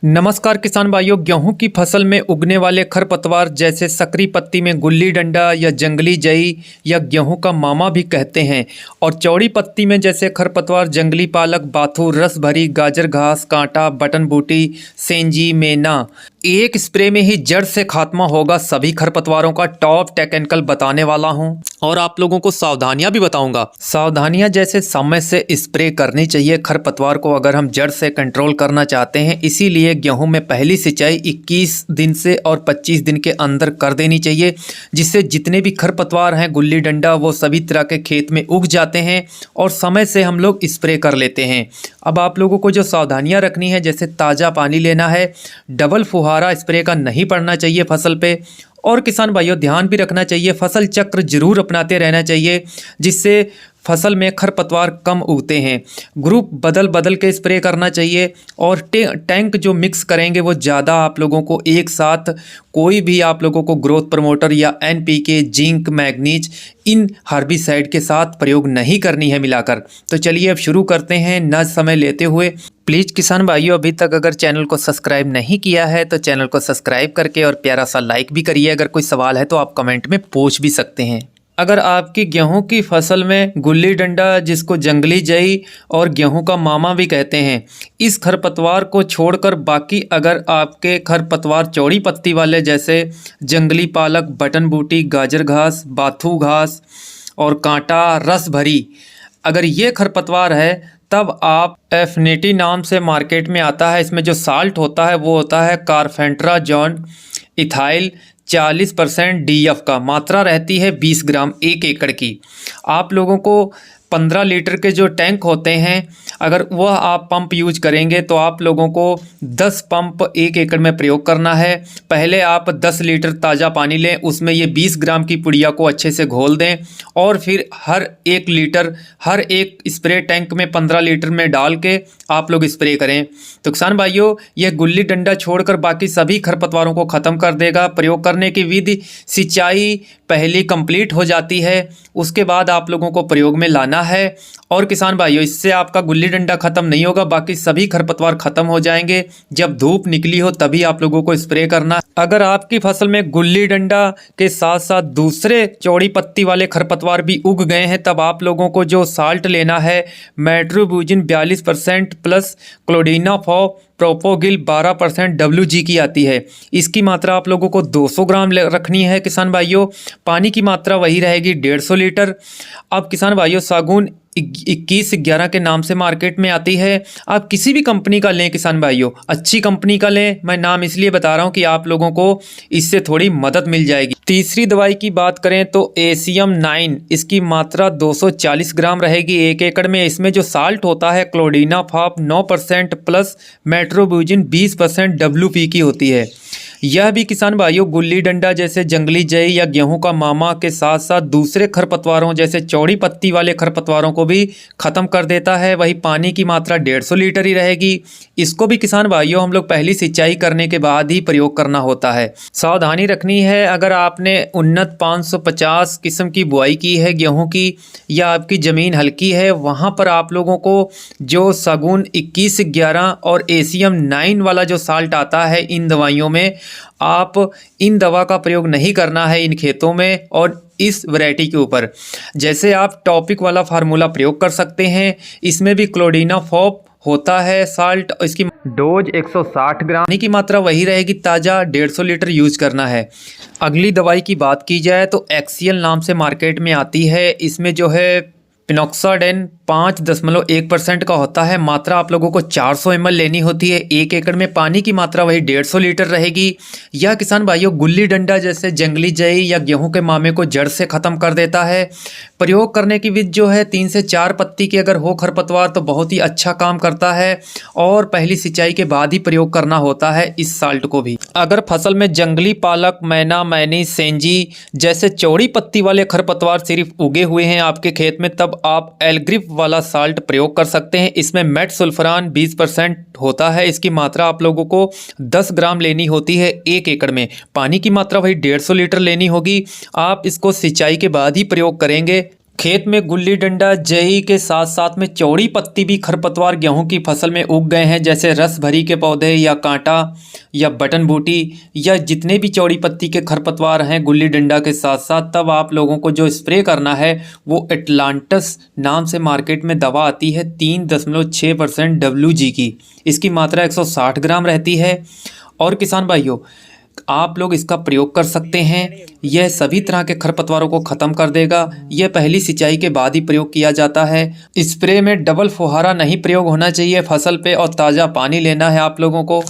नमस्कार किसान भाइयों। गेहूं की फसल में उगने वाले खरपतवार जैसे सकरी पत्ती में गुल्ली डंडा या जंगली जई या गेहूं का मामा भी कहते हैं, और चौड़ी पत्ती में जैसे खरपतवार जंगली पालक, बाथू, रस भरी, गाजर घास, कांटा, बटन बूटी, सेंजी, मेना, एक स्प्रे में ही जड़ से खात्मा होगा सभी खरपतवारों का टॉप टेक्निकल बताने वाला हूं, और आप लोगों को सावधानियां भी बताऊंगा। सावधानियां जैसे समय से स्प्रे करनी चाहिए खरपतवार को अगर हम जड़ से कंट्रोल करना चाहते हैं। इसीलिए गेहूं में पहली सिंचाई 21 दिन से और 25 दिन के अंदर कर देनी चाहिए, जिससे जितने भी खरपतवार हैं, गुल्ली डंडा, वो सभी तरह के खेत में उग जाते हैं और समय से हम लोग स्प्रे कर लेते हैं। अब आप लोगों को जो सावधानियां रखनी है, जैसे ताज़ा पानी लेना है, डबल फुहारा स्प्रे का नहीं पड़ना चाहिए फसल पे, और किसान भाइयों ध्यान भी रखना चाहिए, फसल चक्र जरूर अपनाते रहना चाहिए, जिससे फसल में खरपतवार कम उगते हैं। ग्रुप बदल बदल के स्प्रे करना चाहिए, और टैंक जो मिक्स करेंगे वो ज़्यादा आप लोगों को एक साथ कोई भी आप लोगों को ग्रोथ प्रमोटर या एनपीके, जिंक, मैग्नीज इन हर्बिसाइड के साथ प्रयोग नहीं करनी है मिलाकर। तो चलिए अब शुरू करते हैं न समय लेते हुए। प्लीज़ किसान भाइयों, अभी तक अगर चैनल को सब्सक्राइब नहीं किया है तो चैनल को सब्सक्राइब करके और प्यारा सा लाइक भी करिए। अगर कोई सवाल है तो आप कमेंट में पूछ भी सकते हैं। अगर आपकी गेहूं की फसल में गुल्ली डंडा, जिसको जंगली जई और गेहूं का मामा भी कहते हैं, इस खरपतवार को छोड़कर बाकी अगर आपके खरपतवार चौड़ी पत्ती वाले जैसे जंगली पालक, बटन बूटी, गाजर घास, बाथू घास और कांटा, रस भरी, अगर ये खरपतवार है तब आप एफिनिटी नाम से मार्केट में आता है, इसमें जो साल्ट होता है वो होता है कार्फेंट्राजॉन इथाइल 40% डीएफ का, मात्रा रहती है 20 ग्राम 1 एकड़ की। आप लोगों को 15 लीटर के जो टैंक होते हैं, अगर वह आप पंप यूज करेंगे तो आप लोगों को 10 पंप 1 एकड़ में प्रयोग करना है। पहले आप 10 लीटर ताज़ा पानी लें, उसमें ये 20 ग्राम की पुड़िया को अच्छे से घोल दें, और फिर हर 1 लीटर हर एक स्प्रे टैंक में 15 लीटर में डाल के आप लोग स्प्रे करें। तो किसान भाइयों, यह गुल्ली डंडा छोड़कर बाकी सभी खरपतवारों को ख़त्म कर देगा। प्रयोग करने की विधि, सिंचाई पहली कंप्लीट हो जाती है, उसके बाद आप लोगों को प्रयोग में लाना है। और किसान भाइयों, इससे आपका गुल्ली डंडा खत्म नहीं होगा, बाकी सभी खरपतवार खत्म हो जाएंगे। जब धूप निकली हो तभी आप लोगों को स्प्रे करना। अगर आपकी फसल में गुल्ली डंडा के साथ साथ दूसरे चौड़ी पत्ती वाले खरपतवार भी उग गए हैं, तब आप लोगों को जो साल्ट लेना है, मेट्रोब्यूजिन 42% प्लस क्लोडिनाफॉ प्रोपोगिल 12% WG की आती है। इसकी मात्रा आप लोगों को 200 ग्राम रखनी है। किसान भाइयों, पानी की मात्रा वही रहेगी 150 लीटर। अब किसान भाइयों, सागुन 2111 के नाम से मार्केट में आती है। आप किसी भी कंपनी का लें किसान भाइयों, अच्छी कंपनी का लें। मैं नाम इसलिए बता रहा हूं कि आप लोगों को इससे थोड़ी मदद मिल जाएगी। तीसरी दवाई की बात करें तो एशियम 9, इसकी मात्रा 240 ग्राम रहेगी 1 एकड़ में। इसमें जो साल्ट होता है क्लोडिनाफॉप 9% प्लस मेट्रोब्यूजिन 20% WP की होती है। यह भी किसान भाइयों गुल्ली डंडा जैसे जंगली जई या गेहूं का मामा के साथ साथ दूसरे खरपतवारों जैसे चौड़ी पत्ती वाले खरपतवारों को भी ख़त्म कर देता है। वही पानी की मात्रा 150 लीटर ही रहेगी। इसको भी किसान भाइयों हम लोग पहली सिंचाई करने के बाद ही प्रयोग करना होता है। सावधानी रखनी है, अगर आपने उन्नत 550 किस्म की बुआई की है गेहूँ की, या आपकी ज़मीन हल्की है, वहाँ पर आप लोगों को जो सागुन 2111 और एशियम 9 वाला जो साल्ट आता है, इन दवाइयों में आप इन दवा का प्रयोग नहीं करना है इन खेतों में और इस वैरायटी के ऊपर। जैसे आप टॉपिक वाला फार्मूला प्रयोग कर सकते हैं, इसमें भी क्लोडिनाफॉप होता है साल्ट, इसकी डोज 160 ग्राम, पानी की मात्रा वही रहेगी ताज़ा 150 लीटर यूज करना है। अगली दवाई की बात की जाए तो एक्सियल नाम से मार्केट में आती है। इसमें जो है पिनॉक्साडेन 5.1% का होता है। मात्रा आप लोगों को 400 ml लेनी होती है 1 एकड़ में। पानी की मात्रा वही 150 लीटर रहेगी। यह किसान भाइयों गुल्ली डंडा जैसे जंगली जई या गेहूं के मामे को जड़ से ख़त्म कर देता है। प्रयोग करने की विधि जो है 3 से 4 पत्ती की अगर हो खरपतवार तो बहुत ही अच्छा काम करता है, और पहली सिंचाई के बाद ही प्रयोग करना होता है इस साल्ट को भी। अगर फसल में जंगली पालक, मैना, मैनी, सेंजी जैसे चौड़ी पत्ती वाले खरपतवार सिर्फ उगे हुए हैं आपके खेत में, तब आप एलग्रिप वाला साल्ट प्रयोग कर सकते हैं। इसमें मेट सल्फरान 20% होता है। इसकी मात्रा आप लोगों को 10 ग्राम लेनी होती है 1 एकड़ में। पानी की मात्रा वही 150 लीटर लेनी होगी। आप इसको सिंचाई के बाद ही प्रयोग करेंगे। खेत में गुल्ली डंडा जई के साथ साथ में चौड़ी पत्ती भी खरपतवार गेहूं की फसल में उग गए हैं, जैसे रस भरी के पौधे या कांटा या बटन बूटी या जितने भी चौड़ी पत्ती के खरपतवार हैं गुल्ली डंडा के साथ साथ। तब आप लोगों को जो स्प्रे करना है वो एटलांटस नाम से मार्केट में दवा आती है 3.6% WG की। इसकी मात्रा 160 ग्राम रहती है। और किसान भाइयों, आप लोग इसका प्रयोग कर सकते हैं। यह सभी तरह के खरपतवारों को ख़त्म कर देगा। यह पहली सिंचाई के बाद ही प्रयोग किया जाता है। स्प्रे में डबल फुहारा नहीं प्रयोग होना चाहिए फसल पे, और ताज़ा पानी लेना है आप लोगों को।